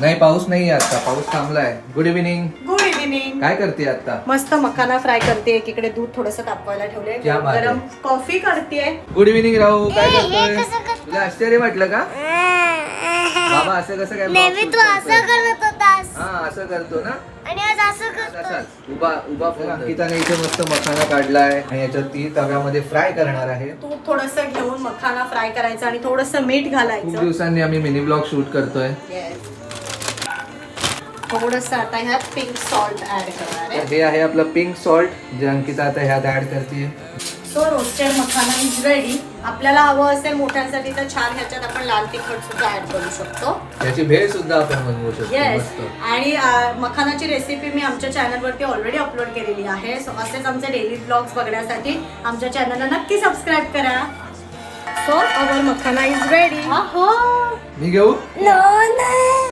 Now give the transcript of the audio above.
नाही पाऊस नाही आता, पाऊस थांबलाय. Good evening. Good evening. काय करते आता? मस्त मखाना फ्राय करते. एकीकडे दूध थोडंसं तापवायला ठेवलंय. क्या बात आहे. गरम कॉफी करते. गुड इव्हिनिंग राहू. काय करतोय? तुला आश्चर्य वाटलं का? बाबा असं कसं काय? नेहमी तू असं करत होतास हा असं करतो ना. आणि आज असं करतो. असाच उभा उभा फोन. अंकिताने इथे मस्त मखाना काढलाय आणि याच्यात ती तव्यामध्ये फ्राय करणार आहे. तूप थोडंसं घेऊन मखाना फ्राय करायचा आणि थोडंसं मीठ खूप घालायचं. दिवसांनी आम्ही मिनी ब्लॉग शूट करतोय. थोडंसं आता ह्यात पिंक सॉल्ट ऍड करणार आहे. तर हे आहे आपलं पिंक सॉल्ट जे अंकिता आता ह्यात ऍड करते. So roasted makhana is ready. आपल्याला हवं असेल मोठ्यांसाठी तर छान ह्याच्यात आपण लाल तिखट सुद्धा ऍड करू शकतो. त्याची भेळ सुद्धा आपण बनवू शकतो. येस. मस्त. आणि मखानाची रेसिपी मी आमच्या चॅनलवरती ऑलरेडी अपलोड केलेली आहे. सो असेच आमचे डेली ब्लॉग्स बघण्यासाठी आमच्या चॅनलला नक्की सबस्क्राईब करा. So our makhana is ready. मी घेऊ? No, no.